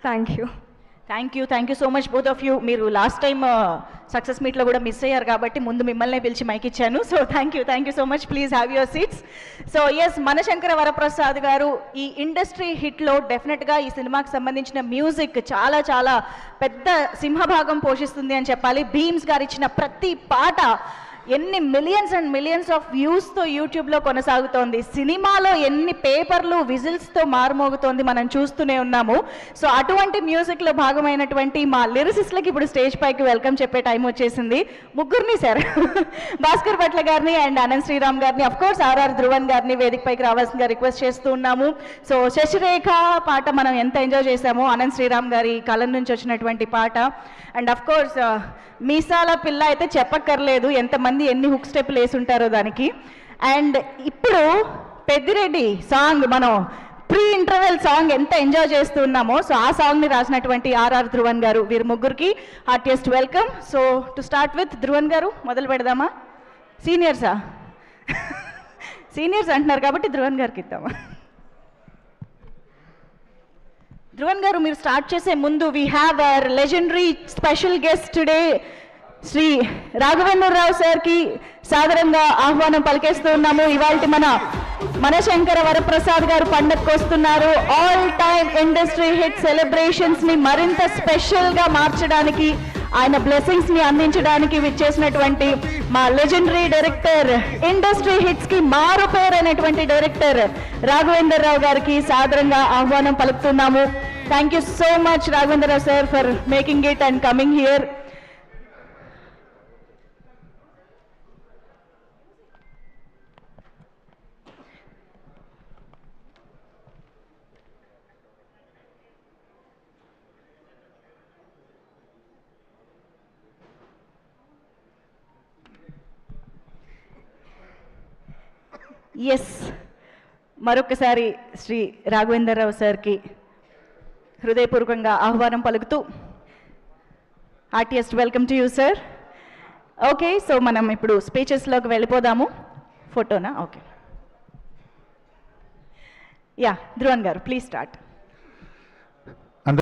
Thank you so much both of you. మీరు last time success మీట్లో కూడా miss అయ్యారు కాబట్టి ముందు మిమ్మల్నే పిలిచి మైక్ ఇచ్చాను. So thank you so much. Please have your seats. So yes, Manashankara Varaprasad garu ఈ ఇండస్ట్రీ హిట్లో డెఫినెట్గా ఈ సినిమాకి సంబంధించిన మ్యూజిక్ చాలా చాలా పెద్ద సింహభాగం పోషిస్తుంది అని చెప్పాలి. భీమ్స్ గారు ఇచ్చిన ప్రతి పాట ఎన్ని మిలియన్స్ అండ్ మిలియన్స్ ఆఫ్ వ్యూస్తో యూట్యూబ్లో కొనసాగుతోంది. సినిమాలో ఎన్ని పేపర్లు విజిల్స్తో మారుమోగుతోంది మనం చూస్తూనే ఉన్నాము. సో అటువంటి మ్యూజిక్లో భాగమైనటువంటి మా లిరిసిస్ట్లకి ఇప్పుడు స్టేజ్ పైకి వెల్కమ్ చెప్పే టైం వచ్చేసింది. ముగ్గురిని సార్, భాస్కర్ భట్ల గారిని అండ్ అనంత్ శ్రీరామ్ గారిని, అఫ్ కోర్స్ ఆర్ఆర్ ధ్రువన్ గారిని వేదిక పైకి రావాల్సిందిగా రిక్వెస్ట్ చేస్తూ ఉన్నాము. సో శశిరేఖ పాట మనం ఎంత ఎంజాయ్ చేసామో, అనంత్ శ్రీరామ్ గారి కలం నుంచి వచ్చినటువంటి పాట. అండ్ అఫ్ కోర్స్ మీసాల పిల్ల అయితే చెప్పక్కర్లేదు, ఎంతమంది ఎన్ని హుక్ స్టెప్లు వేసి ఉంటారో దానికి. అండ్ ఇప్పుడు పెద్దిరెడ్డి సాంగ్, మనం ప్రీ ఇంటర్వెల్ సాంగ్ ఎంత ఎంజాయ్ చేస్తున్నామో, సో ఆ సాంగ్ని రాసినటువంటి ఆర్ఆర్ ధ్రువన్ గారు, వీరు ముగ్గురికి heartiest welcome. So to start with Dhruvan గారు మొదలు పెడదామా? సీనియర్సా? సీనియర్స్ అంటున్నారు కాబట్టి ధ్రువన్ గారికి ఇద్దామా? ధ్రువన్ గారు మీరు స్టార్ట్ చేసే ముందు we have our legendary special guest today, Shri Raghavendra Rao సార్కి సాదరంగా ఆహ్వానం పలికేస్తూ ఉన్నాము. ఇవాళ మనశంకర వరప్రసాద్ గారు పండగకు వస్తున్నారు. ఆల్ టైమ్ ఇండస్ట్రీ హిట్ సెలబ్రేషన్స్ని మరింత స్పెషల్గా మార్చడానికి, ఆయన బ్లెస్సింగ్స్ని అందించడానికి విచ్చేసినటువంటి మా లెజెండరీ డైరెక్టర్, ఇండస్ట్రీ హిట్స్కి మారు పేరైనటువంటి డైరెక్టర్ రాఘవేంద్రరావు గారికి సాదరంగా ఆహ్వానం పలుకుతున్నాము. Thank you so much Raghavendra Rao sir for making it and coming here. Yes, మరొకసారి శ్రీ రాఘవేంద్రరావు సార్కి హృదయపూర్వకంగా ఆహ్వానం పలుకుతూ heartiest welcome to you sir. Okay, so మనం ఇప్పుడు స్పీచెస్లోకి వెళ్ళిపోదాము. ఫోటోనా? ఓకే, యా ధ్రువన్ గారు ప్లీజ్ స్టార్ట్.